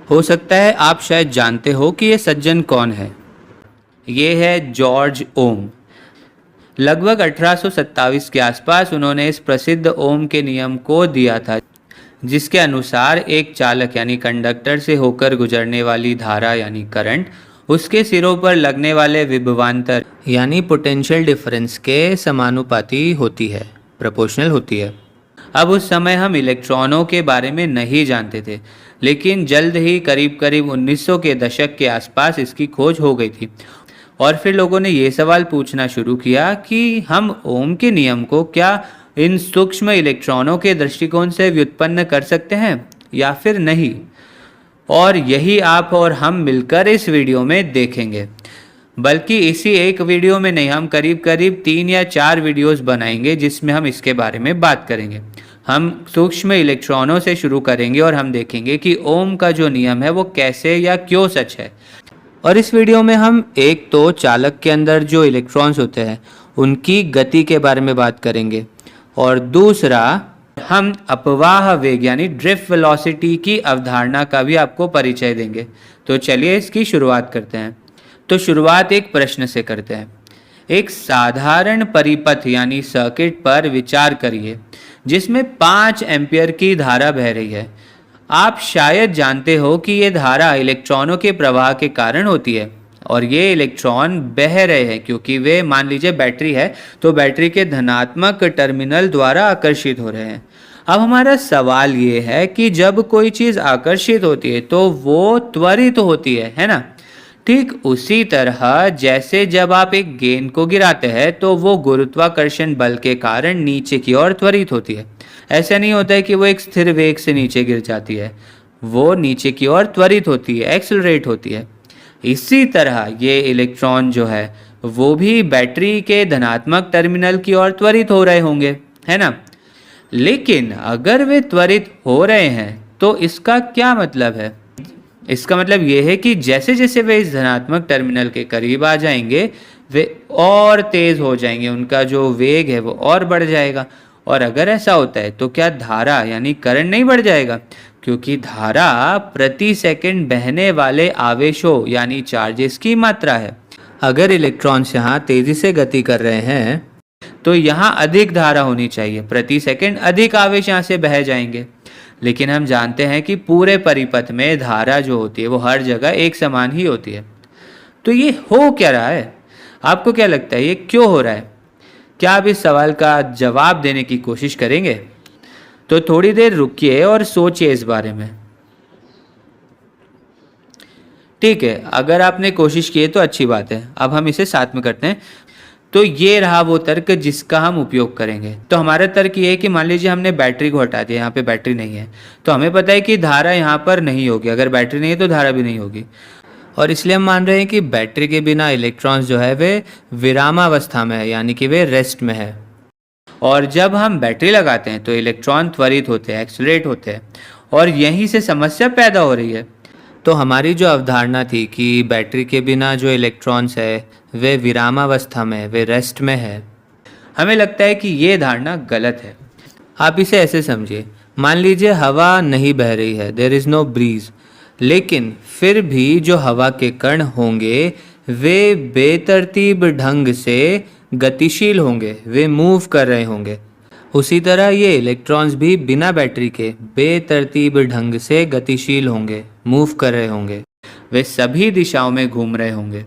हो सकता है आप शायद जानते हो कि ये सज्जन कौन है। ये है जॉर्ज ओम। लगभग 1827 के आसपास उन्होंने इस प्रसिद्ध ओम के नियम को दिया था, जिसके अनुसार एक चालक यानी कंडक्टर से होकर गुजरने वाली धारा यानी करंट उसके सिरों पर लगने वाले विभवांतर यानी पोटेंशियल डिफरेंस के समानुपाती होती है, प्रोपोर्शनल होती है। अब उस समय हम इलेक्ट्रॉनों के बारे में नहीं जानते थे, लेकिन जल्द ही करीब करीब 1900 के दशक के आसपास इसकी खोज हो गई थी। और फिर लोगों ने ये सवाल पूछना शुरू किया कि हम ओम के नियम को क्या इन सूक्ष्म इलेक्ट्रॉनों के दृष्टिकोण से व्युत्पन्न कर सकते हैं या फिर नहीं। और यही आप और हम मिलकर इस वीडियो में देखेंगे। बल्कि इसी एक वीडियो में नहीं, हम करीब करीब 3 या 4 वीडियोस बनाएंगे जिसमें हम इसके बारे में बात करेंगे। हम सूक्ष्म इलेक्ट्रॉनों से शुरू करेंगे और हम देखेंगे कि ओम का जो नियम है वो कैसे या क्यों सच है। और इस वीडियो में हम एक तो चालक के अंदर जो इलेक्ट्रॉन्स होते हैं उनकी गति के बारे में बात करेंगे, और दूसरा हम अपवाह वेग यानी ड्रिफ्ट वेलोसिटी की अवधारणा का भी आपको परिचय देंगे। तो चलिए इसकी शुरुआत करते हैं। तो शुरुआत एक प्रश्न से करते हैं। एक साधारण परिपथ यानी सर्किट पर विचार करिए जिसमें 5 एम्पियर की धारा बह रही है। आप शायद जानते हो कि ये धारा इलेक्ट्रॉनों के प्रवाह के कारण होती है, और ये इलेक्ट्रॉन बह रहे हैं क्योंकि वे, मान लीजिए बैटरी है तो बैटरी के धनात्मक टर्मिनल द्वारा आकर्षित हो रहे हैं। अब हमारा सवाल ये है कि जब कोई चीज़ आकर्षित होती है तो वो त्वरित होती है ना। ठीक उसी तरह जैसे जब आप एक गेंद को गिराते हैं तो वो गुरुत्वाकर्षण बल के कारण नीचे की ओर त्वरित होती है। ऐसा नहीं होता है कि वो एक स्थिर वेग से नीचे गिर जाती है, वो नीचे की ओर त्वरित होती है, एक्सेलरेट होती है। इसी तरह ये इलेक्ट्रॉन जो है वो भी बैटरी के धनात्मक टर्मिनल की ओर त्वरित हो रहे होंगे, है ना। लेकिन अगर वे त्वरित हो रहे हैं तो इसका क्या मतलब है? इसका मतलब ये है कि जैसे जैसे वे इस धनात्मक टर्मिनल के करीब आ जाएंगे वे और तेज हो जाएंगे, उनका जो वेग है वो और बढ़ जाएगा। और अगर ऐसा होता है तो क्या धारा यानी करंट नहीं बढ़ जाएगा? क्योंकि धारा प्रति सेकंड बहने वाले आवेशों यानी चार्जेस की मात्रा है। अगर इलेक्ट्रॉन्स यहाँ तेजी से गति कर रहे हैं तो यहाँ अधिक धारा होनी चाहिए, प्रति सेकंड अधिक आवेश यहाँ से बह जाएंगे। लेकिन हम जानते हैं कि पूरे परिपथ में धारा जो होती है वो हर जगह एक समान ही होती है। तो ये हो क्या रहा है? आपको क्या लगता है ये क्यों हो रहा है? क्या आप इस सवाल का जवाब देने की कोशिश करेंगे? तो थोड़ी देर रुकिए और सोचिए इस बारे में। ठीक है, अगर आपने कोशिश की है तो अच्छी बात है। अब हम इसे साथ में करते हैं। तो ये रहा वो तर्क जिसका हम उपयोग करेंगे। तो हमारा तर्क ये है कि मान लीजिए हमने बैटरी को हटा दिया, यहाँ पे बैटरी नहीं है, तो हमें पता है कि धारा यहाँ पर नहीं होगी। अगर बैटरी नहीं है तो धारा भी नहीं होगी, और इसलिए हम मान रहे हैं कि बैटरी के बिना इलेक्ट्रॉन्स जो है वे विरामावस्था में है, यानी कि वे रेस्ट में है। और जब हम बैटरी लगाते हैं तो इलेक्ट्रॉन त्वरित होते हैं, एक्सेलरेट होते हैं, और यहीं से समस्या पैदा हो रही है। तो हमारी जो अवधारणा थी कि बैटरी के बिना जो इलेक्ट्रॉन्स है वे विरामावस्था में, वे रेस्ट में है, हमें लगता है कि ये धारणा गलत है। आप इसे ऐसे समझिए, मान लीजिए हवा नहीं बह रही है, देयर इज़ नो ब्रीज, लेकिन फिर भी जो हवा के कण होंगे वे बेतरतीब ढंग से गतिशील होंगे, वे मूव कर रहे होंगे। उसी तरह ये इलेक्ट्रॉन्स भी बिना बैटरी के बेतरतीब ढंग से गतिशील होंगे, मूव कर रहे होंगे, वे सभी दिशाओं में घूम रहे होंगे।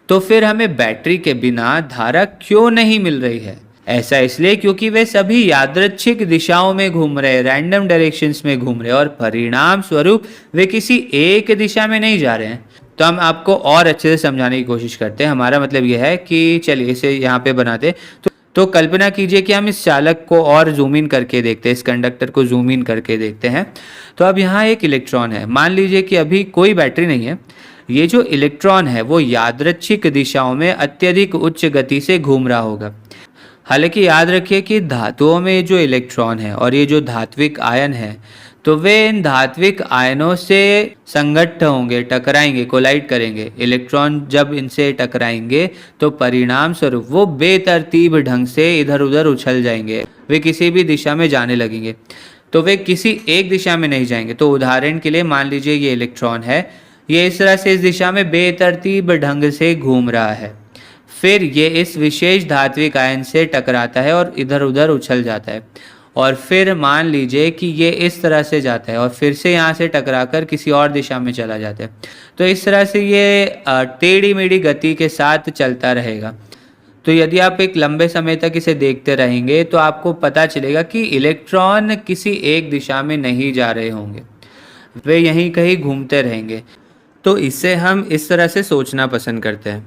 तो फिर हमें बैटरी के बिना धारा क्यों नहीं मिल रही है? ऐसा इसलिए क्योंकि वे सभी यादृच्छिक दिशाओं में घूम रहे, रैंडम डायरेक्शंस में घूम रहे, और परिणाम स्वरूप वे किसी एक दिशा में नहीं जा रहे हैं। तो हम आपको और अच्छे से समझाने की कोशिश करते हैं। हमारा मतलब यह है कि चलिए इसे यहाँ पे बनाते। तो कल्पना कीजिए कि हम इस चालक को और जूम इन करके देखते हैं, इस कंडक्टर को जूम इन करके देखते हैं। तो अब यहाँ एक इलेक्ट्रॉन है, मान लीजिए कि अभी कोई बैटरी नहीं है। ये जो इलेक्ट्रॉन है वो यादृच्छिक दिशाओं में अत्यधिक उच्च गति से घूम रहा होगा। हालांकि याद रखिए कि धातुओं में जो इलेक्ट्रॉन है और ये जो धात्विक आयन है, तो वे इन धात्विक आयनों से संघट्ट होंगे, टकराएंगे, कोलाइड करेंगे। इलेक्ट्रॉन जब इनसे टकराएंगे तो परिणाम स्वरूप वो बेतरतीब ढंग से इधर उधर उछल जाएंगे, वे किसी भी दिशा में जाने लगेंगे। तो वे किसी एक दिशा में नहीं जाएंगे। तो उदाहरण के लिए मान लीजिए ये इलेक्ट्रॉन है, ये इस तरह से इस दिशा में बेतरतीब ढंग से घूम रहा है, फिर ये इस विशेष धात्विक आयन से टकराता है और इधर उधर उछल जाता है, और फिर मान लीजिए कि ये इस तरह से जाता है और फिर से यहाँ से टकराकर किसी और दिशा में चला जाता है। तो इस तरह से ये टेढ़ी मेढ़ी गति के साथ चलता रहेगा। तो यदि आप एक लंबे समय तक इसे देखते रहेंगे तो आपको पता चलेगा कि इलेक्ट्रॉन किसी एक दिशा में नहीं जा रहे होंगे, वे यहीं कहीं घूमते रहेंगे। तो इससे हम इस तरह से सोचना पसंद करते हैं।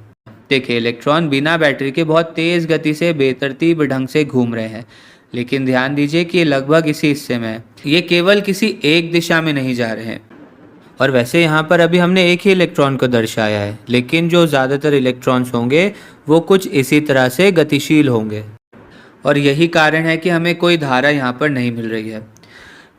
देखिए, इलेक्ट्रॉन बिना बैटरी के बहुत तेज़ गति से बेतरतीब ढंग से घूम रहे हैं, लेकिन ध्यान दीजिए कि ये लगभग इसी हिस्से में है, ये केवल किसी एक दिशा में नहीं जा रहे हैं। और वैसे यहाँ पर अभी हमने एक ही इलेक्ट्रॉन को दर्शाया है, लेकिन जो ज़्यादातर इलेक्ट्रॉन्स होंगे वो कुछ इसी तरह से गतिशील होंगे, और यही कारण है कि हमें कोई धारा यहाँ पर नहीं मिल रही है।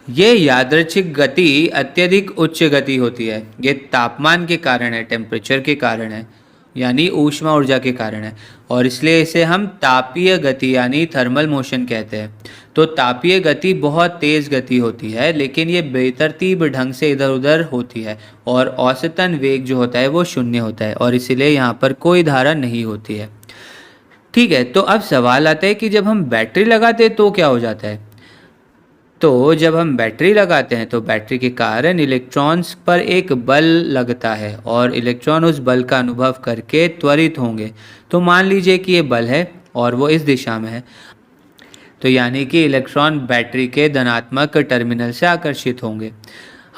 ये यादृच्छिक गति अत्यधिक उच्च गति होती है। ये तापमान के कारण है, टेम्परेचर के कारण है, यानी ऊष्मा ऊर्जा के कारण है, और इसलिए इसे हम तापीय गति यानी थर्मल मोशन कहते हैं। तो तापीय गति बहुत तेज़ गति होती है, लेकिन ये बेतरतीब ढंग से इधर उधर होती है, और औसतन वेग जो होता है वो शून्य होता है, और इसीलिए यहाँ पर कोई धारा नहीं होती है। ठीक है, तो अब सवाल आता है कि जब हम बैटरी लगाते हैं तो क्या हो जाता है। तो जब हम बैटरी लगाते हैं तो बैटरी के कारण इलेक्ट्रॉन्स पर एक बल लगता है, और इलेक्ट्रॉन उस बल का अनुभव करके त्वरित होंगे। तो मान लीजिए कि ये बल है और वो इस दिशा में है, तो यानी कि इलेक्ट्रॉन बैटरी के धनात्मक टर्मिनल से आकर्षित होंगे।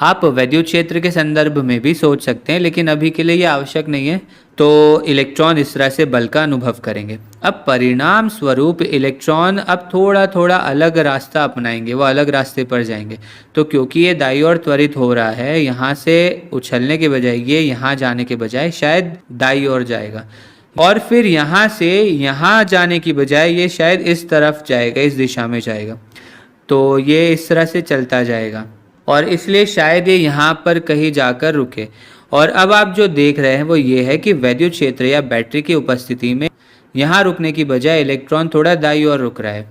आप वैद्युत क्षेत्र के संदर्भ में भी सोच सकते हैं, लेकिन अभी के लिए ये आवश्यक नहीं है। तो इलेक्ट्रॉन इस तरह से बल का अनुभव करेंगे। अब परिणाम स्वरूप इलेक्ट्रॉन अब थोड़ा थोड़ा अलग रास्ता अपनाएंगे, वो अलग रास्ते पर जाएंगे। तो क्योंकि ये दाईं ओर त्वरित हो रहा है, यहाँ से उछलने के बजाय ये यहाँ जाने के बजाय शायद दाईं ओर जाएगा, और फिर यहाँ से यहाँ जाने की बजाय ये शायद इस तरफ जाएगा, इस दिशा में जाएगा। तो ये इस तरह से चलता जाएगा, और इसलिए शायद ये यहाँ पर कहीं जाकर रुके। और अब आप जो देख रहे हैं वो ये है कि वैद्युत क्षेत्र या बैटरी की उपस्थिति में यहाँ रुकने की बजाय इलेक्ट्रॉन थोड़ा दाईं ओर रुक रहा है,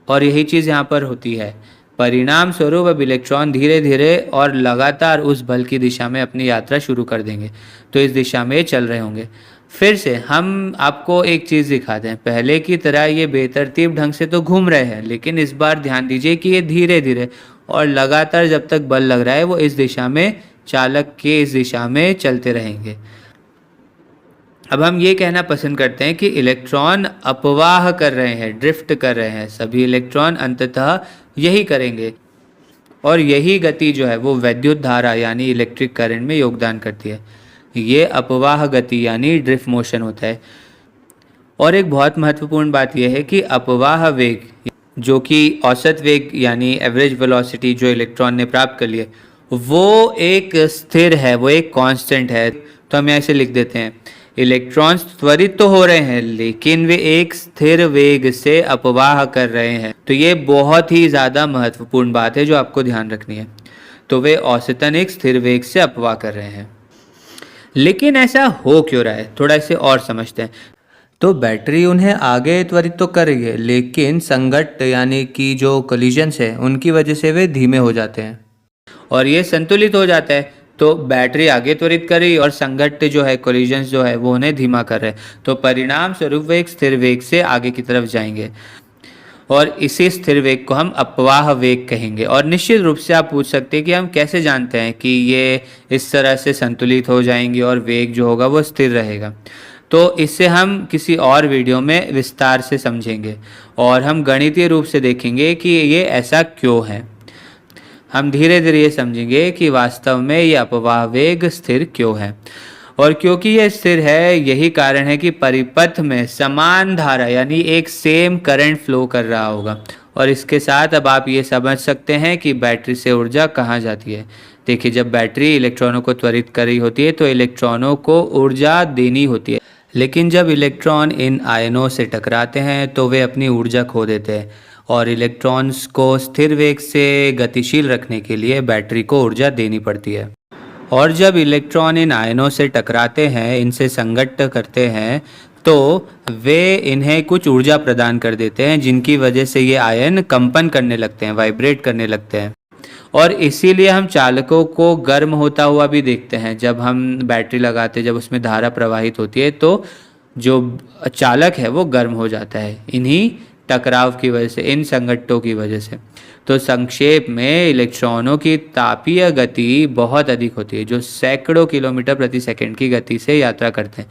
और यही चीज़ यहाँ पर होती है। परिणाम स्वरूप अब इलेक्ट्रॉन धीरे धीरे और लगातार उस बल की दिशा में अपनी यात्रा शुरू कर देंगे। तो इस दिशा में चल रहे होंगे। फिर से हम आपको एक चीज़ दिखाते हैं। पहले की तरह ये बेतरतीब ढंग से तो घूम रहे हैं, लेकिन इस बार ध्यान दीजिए कि ये धीरे धीरे और लगातार जब तक बल लग रहा है वो इस दिशा में, चालक के इस दिशा में चलते रहेंगे। अब हम ये कहना पसंद करते हैं कि इलेक्ट्रॉन अपवाह कर रहे हैं, ड्रिफ्ट कर रहे हैं। सभी इलेक्ट्रॉन अंततः यही करेंगे, और यही गति जो है वो वैद्युत धारा यानी इलेक्ट्रिक करंट में योगदान करती है। ये अपवाह गति यानी ड्रिफ्ट मोशन होता है। और एक बहुत महत्वपूर्ण बात यह है कि अपवाह वेग, जो कि औसत वेग यानी एवरेज वेलोसिटी जो इलेक्ट्रॉन ने प्राप्त कर लिए, वो एक स्थिर है, वो एक कांस्टेंट है। तो हम ऐसे लिख देते हैं, इलेक्ट्रॉन्स त्वरित तो हो रहे हैं लेकिन वे एक स्थिर वेग से अपवाह कर रहे हैं। तो ये बहुत ही ज़्यादा महत्वपूर्ण बात है जो आपको ध्यान रखनी है। तो वे औसतन एक स्थिर वेग से अपवाह कर रहे हैं। लेकिन ऐसा हो क्यों रहा है, थोड़ा इसे और समझते हैं। तो बैटरी उन्हें आगे त्वरित तो कर रही है, लेकिन संघट्ट यानी कि जो कोलिजन्स है उनकी वजह से वे धीमे हो जाते हैं, और ये संतुलित हो जाता है। तो बैटरी आगे त्वरित कर रही और संघट्ट जो है, कोलिजन्स जो है, वो उन्हें धीमा कर रहे हैं। तो परिणाम स्वरूप वे एक स्थिर वेग से आगे की तरफ जाएंगे, और इसी स्थिर वेग को हम अपवाह वेग कहेंगे। और निश्चित रूप से आप पूछ सकते हैं कि हम कैसे जानते हैं कि ये इस तरह से संतुलित हो जाएंगी और वेग जो होगा वो स्थिर रहेगा। तो इससे हम किसी और वीडियो में विस्तार से समझेंगे, और हम गणितीय रूप से देखेंगे कि ये ऐसा क्यों है। हम धीरे धीरे ये समझेंगे कि वास्तव में ये अपवाह वेग स्थिर क्यों है। और क्योंकि ये स्थिर है, यही कारण है कि परिपथ में समान धारा यानी एक सेम करंट फ्लो कर रहा होगा। और इसके साथ अब आप ये समझ सकते हैं कि बैटरी से ऊर्जा कहाँ जाती है। देखिए, जब बैटरी इलेक्ट्रॉनों को त्वरित कर रही होती है तो इलेक्ट्रॉनों को ऊर्जा देनी होती है, लेकिन जब इलेक्ट्रॉन इन आयनों से टकराते हैं तो वे अपनी ऊर्जा खो देते हैं, और इलेक्ट्रॉन्स को स्थिर वेग से गतिशील रखने के लिए बैटरी को ऊर्जा देनी पड़ती है। और जब इलेक्ट्रॉन इन आयनों से टकराते हैं, इनसे संघट्ट करते हैं, तो वे इन्हें कुछ ऊर्जा प्रदान कर देते हैं, जिनकी वजह से ये आयन कंपन करने लगते हैं, वाइब्रेट करने लगते हैं। और इसीलिए हम चालकों को गर्म होता हुआ भी देखते हैं। जब हम बैटरी लगाते हैं, जब उसमें धारा प्रवाहित होती है तो जो चालक है वो गर्म हो जाता है, इन्हीं टकराव की वजह से, इन संघट्टों की वजह से। तो संक्षेप में इलेक्ट्रॉनों की तापीय गति बहुत अधिक होती है, जो सैकड़ों किलोमीटर प्रति सेकंड की गति से यात्रा करते हैं,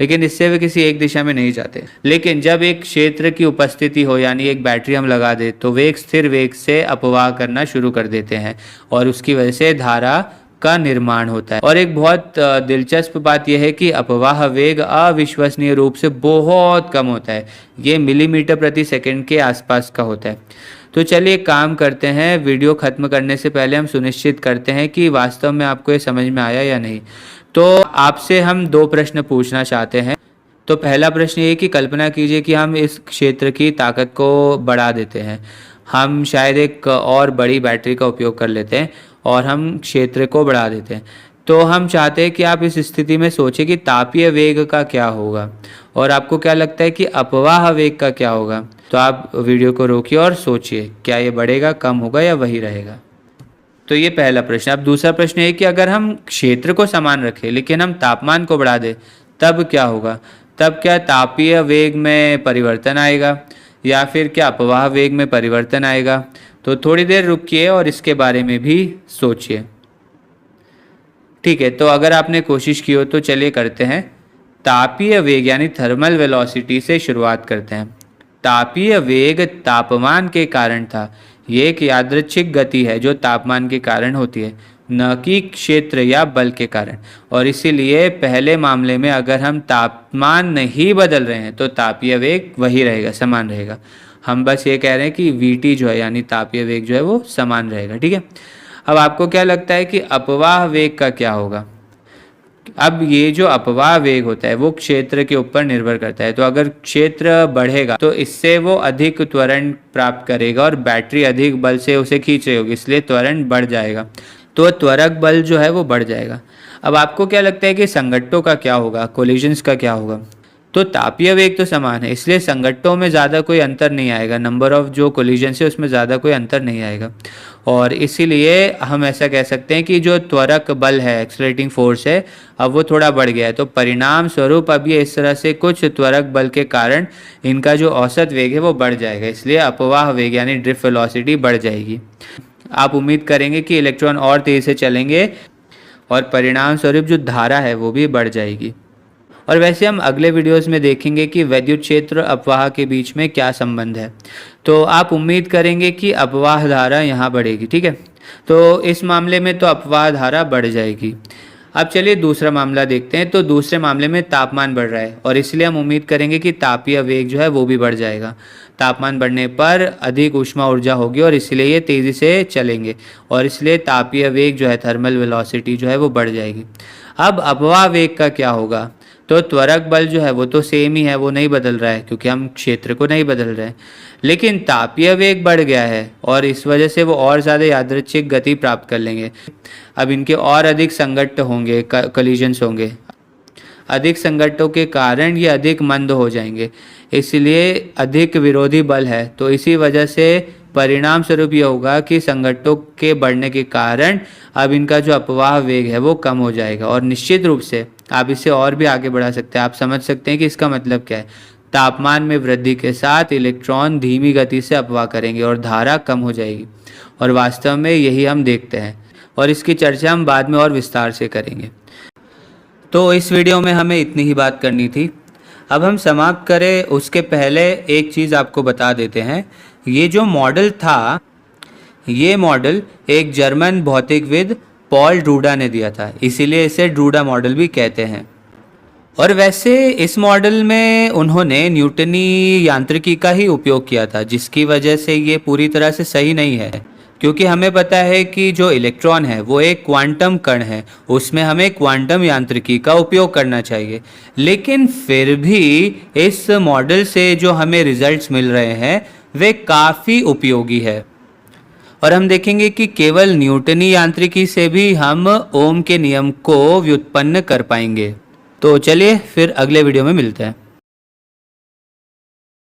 लेकिन इससे वे किसी एक दिशा में नहीं जाते। लेकिन जब एक क्षेत्र की उपस्थिति हो, यानी एक बैटरी हम लगा दे, तो वे एक स्थिर वेग से अपवाह करना शुरू कर देते हैं और उसकी वजह से धारा का निर्माण होता है। और एक बहुत दिलचस्प बात यह है कि अपवाह वेग अविश्वसनीय रूप से बहुत कम होता है, ये मिलीमीटर प्रति सेकंड के आसपास का होता है। तो चलिए काम करते हैं, वीडियो खत्म करने से पहले हम सुनिश्चित करते हैं कि वास्तव में आपको ये समझ में आया या नहीं। तो आपसे हम 2 प्रश्न पूछना चाहते हैं। तो पहला प्रश्न ये कि कल्पना कीजिए कि हम इस क्षेत्र की ताकत को बढ़ा देते हैं, हम शायद एक और बड़ी बैटरी का उपयोग कर लेते हैं और हम क्षेत्र को बढ़ा देते हैं। तो हम चाहते हैं कि आप इस स्थिति में सोचें कि तापीय वेग का क्या होगा और आपको क्या लगता है कि अपवाह वेग का क्या होगा। तो आप वीडियो को रोकिए और सोचिए, क्या ये बढ़ेगा, कम होगा या वही रहेगा। तो ये पहला प्रश्न। अब दूसरा प्रश्न है कि अगर हम क्षेत्र को समान रखें लेकिन हम तापमान को बढ़ा दें, तब क्या होगा। तब क्या तापीय वेग में परिवर्तन आएगा या फिर क्या अपवाह वेग में परिवर्तन आएगा। तो थोड़ी देर रुकिए और इसके बारे में भी सोचिए। ठीक है, तो अगर आपने कोशिश की हो तो चलिए करते हैं। तापीय वेग यानी थर्मल वेलोसिटी से शुरुआत करते हैं। तापीय वेग तापमान के कारण था। ये एक यादृच्छिक गति है जो तापमान के कारण होती है, न कि क्षेत्र या बल के कारण। और इसीलिए पहले मामले में अगर हम तापमान नहीं बदल रहे हैं तो तापीय वेग वही रहेगा, समान रहेगा। हम बस ये कह रहे हैं कि vt जो है यानी तापीय वेग जो है वो समान रहेगा। ठीक है, अब आपको क्या लगता है कि अपवाह वेग का क्या होगा। अब ये जो अपवाह वेग होता है वो क्षेत्र के ऊपर निर्भर करता है। तो अगर क्षेत्र बढ़ेगा तो इससे वो अधिक त्वरण प्राप्त करेगा और बैटरी अधिक बल से उसे खींच रही होगी, इसलिए त्वरण बढ़ जाएगा, तो त्वरक बल जो है वो बढ़ जाएगा। अब आपको क्या लगता है कि संघट्टों का क्या होगा, कोलिजन्स का क्या होगा। तो तापीय वेग तो समान है, इसलिए संघट्टों में ज़्यादा कोई अंतर नहीं आएगा, नंबर ऑफ जो कोलिजन्स है उसमें ज़्यादा कोई अंतर नहीं आएगा। और इसीलिए हम ऐसा कह सकते हैं कि जो त्वरक बल है, एक्सेलरेटिंग फोर्स है, अब वो थोड़ा बढ़ गया है। तो परिणाम स्वरूप अब ये इस तरह से कुछ त्वरक बल के कारण इनका जो औसत वेग है वो बढ़ जाएगा, इसलिए अपवाह वेग यानी ड्रिफ्ट वेलोसिटी बढ़ जाएगी। आप उम्मीद करेंगे कि इलेक्ट्रॉन और तेज़ी से चलेंगे और परिणाम स्वरूप जो धारा है वो भी बढ़ जाएगी। और वैसे हम अगले वीडियोस में देखेंगे कि वैद्युत क्षेत्र अपवाह के बीच में क्या संबंध है। तो आप उम्मीद करेंगे कि अपवाह धारा यहाँ बढ़ेगी। ठीक है, तो इस मामले में तो अपवाह धारा बढ़ जाएगी। अब चलिए दूसरा मामला देखते हैं। तो दूसरे मामले में तापमान बढ़ रहा है और इसलिए हम उम्मीद करेंगे कि तापीय वेग जो है वो भी बढ़ जाएगा। तापमान बढ़ने पर अधिक ऊष्मा ऊर्जा होगी और इसलिए ये तेज़ी से चलेंगे और इसलिए तापीय वेग जो है, थर्मल वेलोसिटी जो है वो बढ़ जाएगी। अब अपवाह वेग का क्या होगा। तो त्वरक बल जो है वो तो सेम ही है, वो नहीं बदल रहा है क्योंकि हम क्षेत्र को नहीं बदल रहे हैं, लेकिन तापीय वेग बढ़ गया है और इस वजह से वो और ज़्यादा यादृच्छिक गति प्राप्त कर लेंगे। अब इनके और अधिक संघट्ट होंगे, कोलिजन्स होंगे। अधिक संघट्टों के कारण ये अधिक मंद हो जाएंगे, इसलिए अधिक विरोधी बल है। तो इसी वजह से परिणाम स्वरूप ये होगा कि संघट्टों के बढ़ने के कारण अब इनका जो अपवाह वेग है वो कम हो जाएगा। और निश्चित रूप से आप इसे और भी आगे बढ़ा सकते हैं। आप समझ सकते हैं कि इसका मतलब क्या है। तापमान में वृद्धि के साथ इलेक्ट्रॉन धीमी गति से अपवाह करेंगे और धारा कम हो जाएगी, और वास्तव में यही हम देखते हैं और इसकी चर्चा हम बाद में और विस्तार से करेंगे। तो इस वीडियो में हमें इतनी ही बात करनी थी। अब हम समाप्त करें उसके पहले एक चीज़ आपको बता देते हैं। ये जो मॉडल था, ये मॉडल एक जर्मन भौतिकविद पॉल ड्रूडा ने दिया था, इसीलिए इसे ड्रूडा मॉडल भी कहते हैं। और वैसे इस मॉडल में उन्होंने न्यूटनी यांत्रिकी का ही उपयोग किया था, जिसकी वजह से ये पूरी तरह से सही नहीं है, क्योंकि हमें पता है कि जो इलेक्ट्रॉन है वो एक क्वांटम कण है, उसमें हमें क्वांटम यांत्रिकी का उपयोग करना चाहिए। लेकिन फिर भी इस मॉडल से जो हमें रिजल्ट्स मिल रहे हैं वे काफ़ी उपयोगी है, और हम देखेंगे कि केवल न्यूटनी यांत्रिकी से भी हम ओम के नियम को व्युत्पन्न कर पाएंगे। तो चलिए फिर अगले वीडियो में मिलते हैं।